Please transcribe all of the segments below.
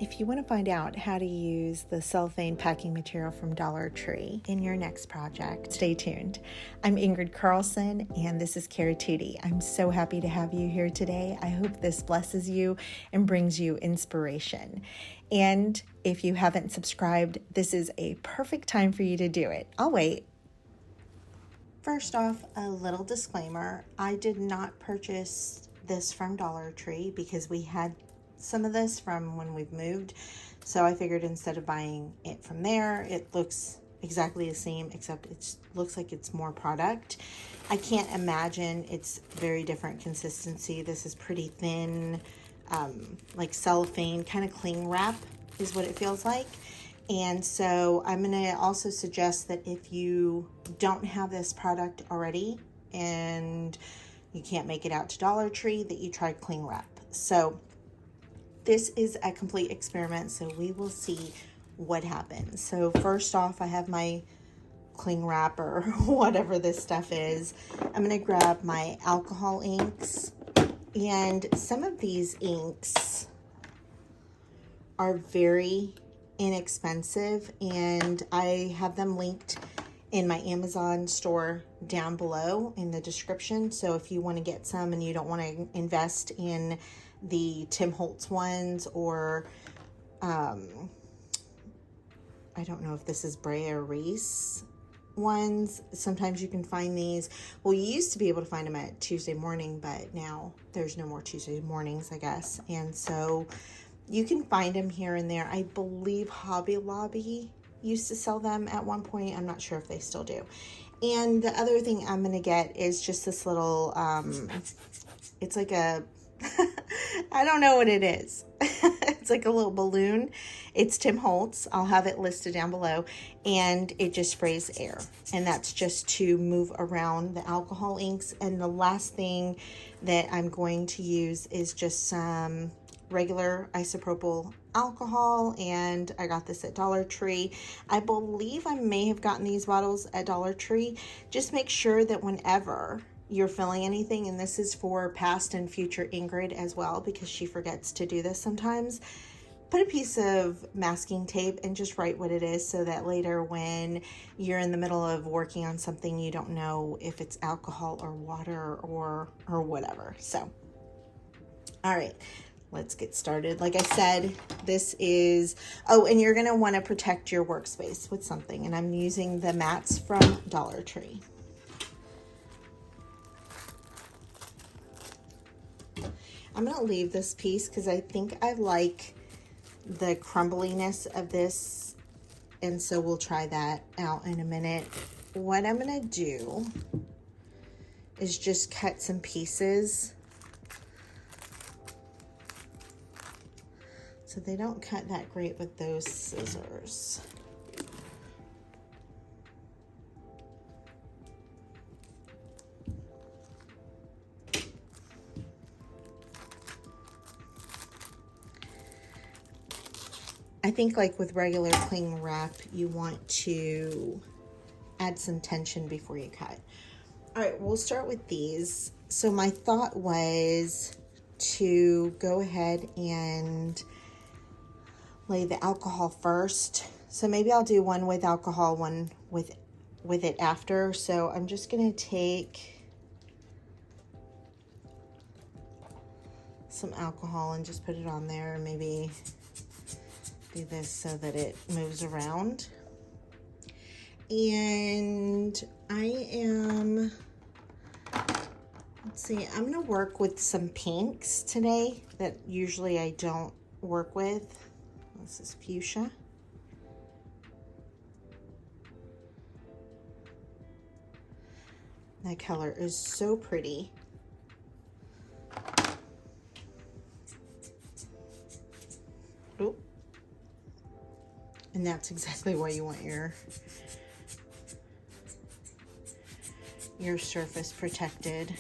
If you want to find out how to use the cellophane packing material from Dollar Tree in your next project, stay tuned. I'm Ingrid Carlsen, and this is Cara Tutti. I'm so happy to have you here today. I hope this blesses you and brings you inspiration. And if you haven't subscribed, this is a perfect time for you to do it. I'll wait. First off, a little disclaimer. I did not purchase this from Dollar Tree because we had some of this from when we've moved. So I figured instead of buying it from there, it looks exactly the same, except it looks like it's more product. I can't imagine it's very different consistency. This is pretty thin, like cellophane, kind of cling wrap is what it feels like. And so I'm going to also suggest that if you don't have this product already and you can't make it out to Dollar Tree, that you try cling wrap. So this is a complete experiment, so we will see what happens. So first off, I have my cling wrap or whatever this stuff is. I'm going to grab my alcohol inks, and some of these inks are very inexpensive, and I have them linked in my Amazon store down below in the description. So if you want to get some and you don't want to invest in the Tim Holtz ones, or I don't know if this is Brea or Reese ones, sometimes you can find these. Well, you used to be able to find them at Tuesday Morning, but now there's no more Tuesday mornings, I guess. And so you can find them here and there. I believe Hobby Lobby used to sell them at one point. I'm not sure if they still do. And the other thing I'm going to get is just this little, it's like a, I don't know what it is. It's like a little balloon. It's Tim Holtz. I'll have it listed down below. And it just sprays air. And that's just to move around the alcohol inks. And the last thing that I'm going to use is just some regular isopropyl alcohol, and I got this at Dollar Tree. I believe I may have gotten these bottles at Dollar Tree. Just make sure that whenever you're filling anything, and this is for past and future Ingrid as well, because she forgets to do this sometimes, put a piece of masking tape and just write what it is, so that later when you're in the middle of working on something, you don't know if it's alcohol or water or whatever. So, all right, let's get started. Like I said, this is, oh, and you're gonna wanna protect your workspace with something, and I'm using the mats from Dollar Tree. I'm gonna leave this piece because I think I like the crumbliness of this, and so we'll try that out in a minute. What I'm gonna do is just cut some pieces so they don't cut that great with those scissors. I think like with regular cling wrap, you want to add some tension before you cut. All right, we'll start with these. So my thought was to go ahead and lay the alcohol first. So maybe I'll do one with alcohol, one with it after. So I'm just gonna take some alcohol and just put it on there, and maybe do this so that it moves around. And I am, let's see, I'm gonna work with some pinks today that usually I don't work with. This is fuchsia. That color is so pretty. Oh. And that's exactly why you want your surface protected.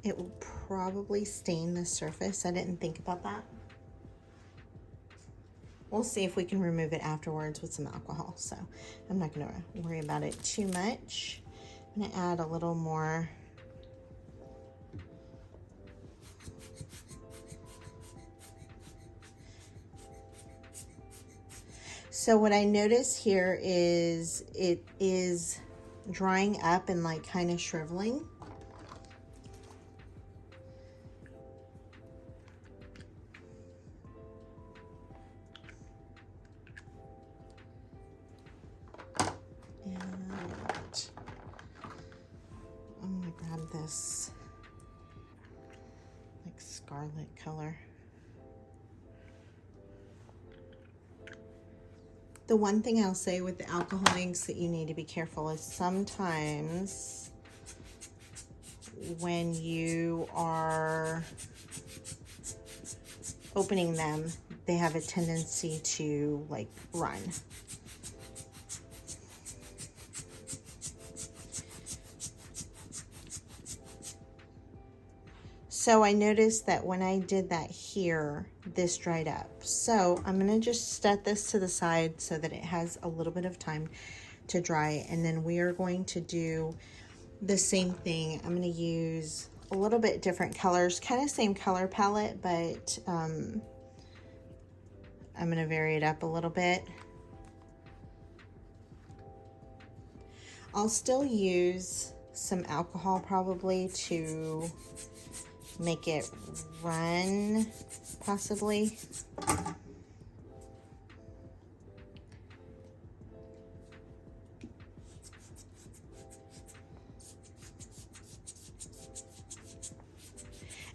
It will probably stain the surface. I didn't think about that. We'll see if we can remove it afterwards with some alcohol. So I'm not gonna worry about it too much. I'm gonna add a little more. So what I notice here is it is drying up and like kind of shriveling. I'm gonna grab this like scarlet color. The one thing I'll say with the alcohol inks that you need to be careful is sometimes when you are opening them, they have a tendency to like run. So I noticed that when I did that here, this dried up. So I'm gonna just set this to the side so that it has a little bit of time to dry. And then we are going to do the same thing. I'm gonna use a little bit different colors, kind of same color palette, but I'm gonna vary it up a little bit. I'll still use some alcohol probably to make it run, possibly.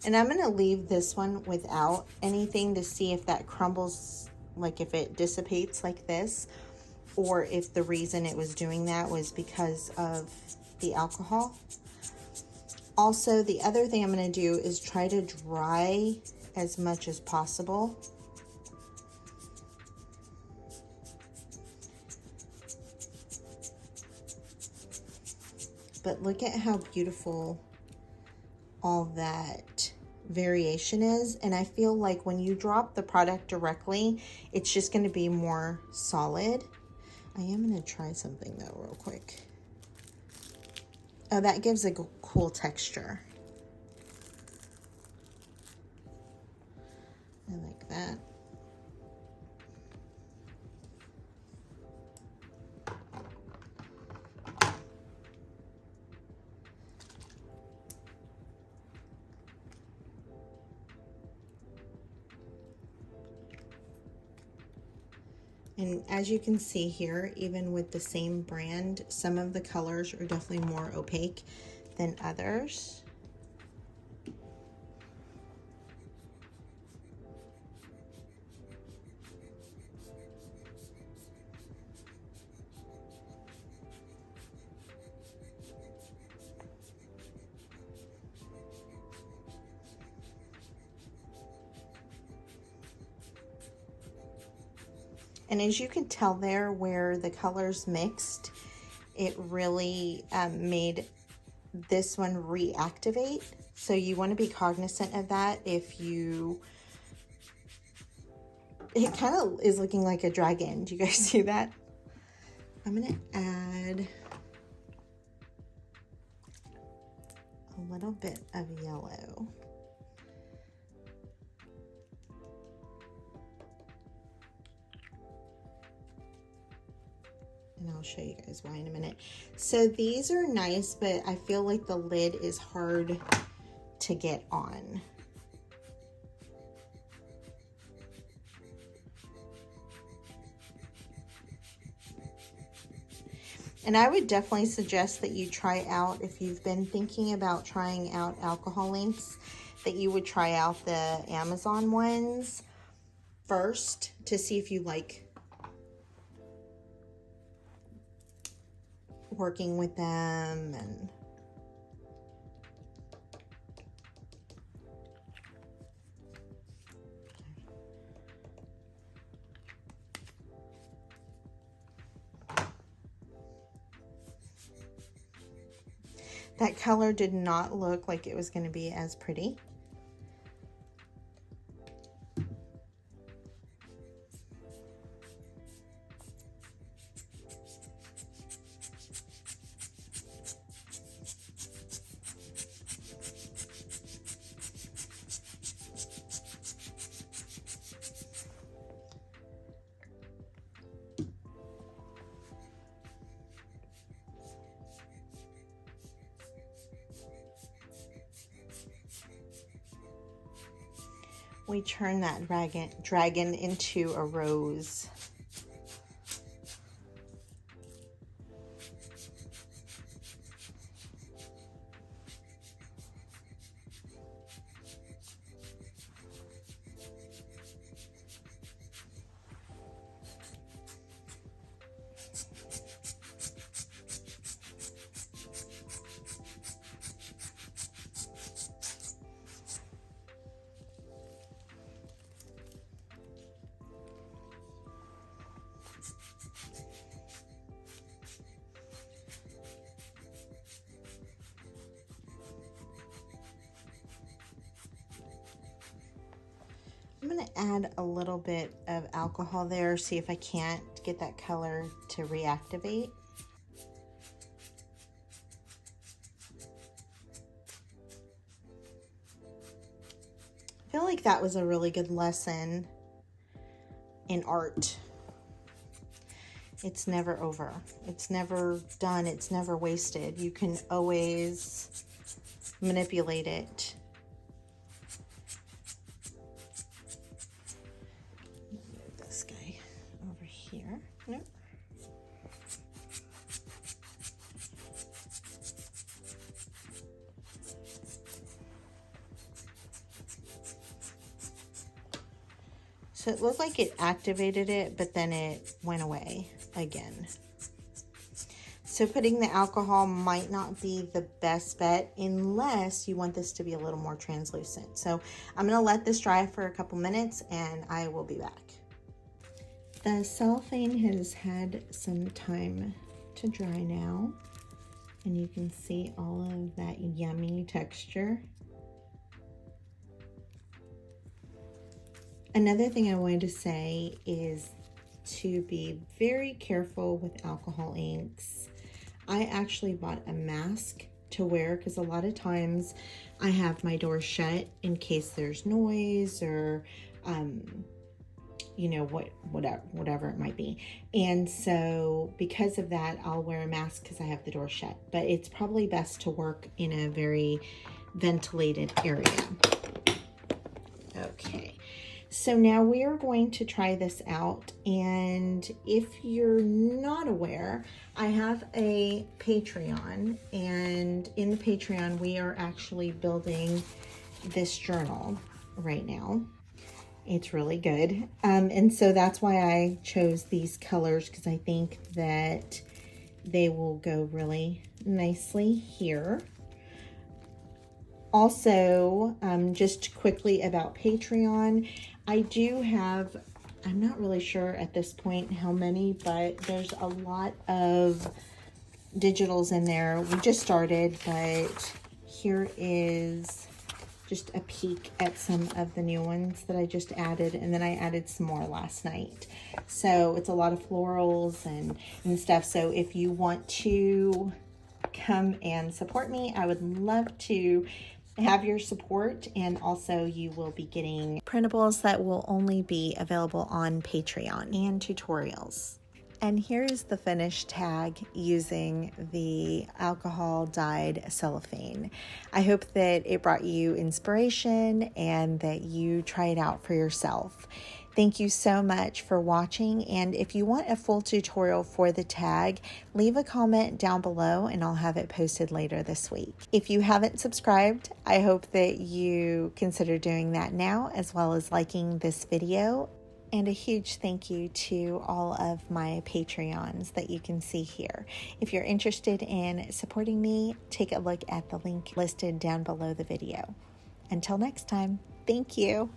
And I'm going to leave this one without anything to see if that crumbles, like if it dissipates like this, or if the reason it was doing that was because of the alcohol. Also, the other thing I'm going to do is try to dry as much as possible. But look at how beautiful all that variation is. And I feel like when you drop the product directly, it's just going to be more solid. I am going to try something though real quick. Oh, that gives a cool texture. I like that. And as you can see here, even with the same brand, some of the colors are definitely more opaque than others. And as you can tell there where the colors mixed, it really made this one reactivate. So you want to be cognizant of that. If you, it kind of is looking like a dragon. Do you guys see that? I'm going to add a little bit of yellow. And I'll show you guys why in a minute. So these are nice, but I feel like the lid is hard to get on. And I would definitely suggest that you try out, if you've been thinking about trying out alcohol inks, that you would try out the Amazon ones first to see if you like working with them. And that color did not look like it was going to be as pretty. we turn that dragon into a rose. I'm going to add a little bit of alcohol there, see if I can't get that color to reactivate. I feel like that was a really good lesson in art. It's never over. It's never done. It's never wasted. You can always manipulate it. Move this guy over here. Nope. So it looked like it activated it, but then it went away again. So putting the alcohol might not be the best bet unless you want this to be a little more translucent. So I'm going to let this dry for a couple minutes and I will be back. The cellophane has had some time to dry now, and you can see all of that yummy texture. Another thing I wanted to say is to be very careful with alcohol inks. I actually bought a mask to wear because a lot of times I have my door shut in case there's noise or you know, whatever it might be. And so because of that, I'll wear a mask because I have the door shut. But it's probably best to work in a very ventilated area. Okay. So now we are going to try this out, and if you're not aware, I have a Patreon, and in the Patreon we are actually building this journal right now. It's really good, and so that's why I chose these colors, because I think that they will go really nicely here. Also, just quickly about Patreon, I do have, I'm not really sure at this point how many, but there's a lot of digitals in there. We just started, but here is just a peek at some of the new ones that I just added, and then I added some more last night. So it's a lot of florals and stuff. So if you want to come and support me, I would love to have your support, and also you will be getting printables that will only be available on Patreon and tutorials. And here's the finished tag using the alcohol dyed cellophane. I hope that it brought you inspiration and that you try it out for yourself. Thank you so much for watching, and if you want a full tutorial for the tag, leave a comment down below and I'll have it posted later this week. If you haven't subscribed, I hope that you consider doing that now, as well as liking this video. And a huge thank you to all of my Patreons that you can see here. If you're interested in supporting me, take a look at the link listed down below the video. Until next time, thank you.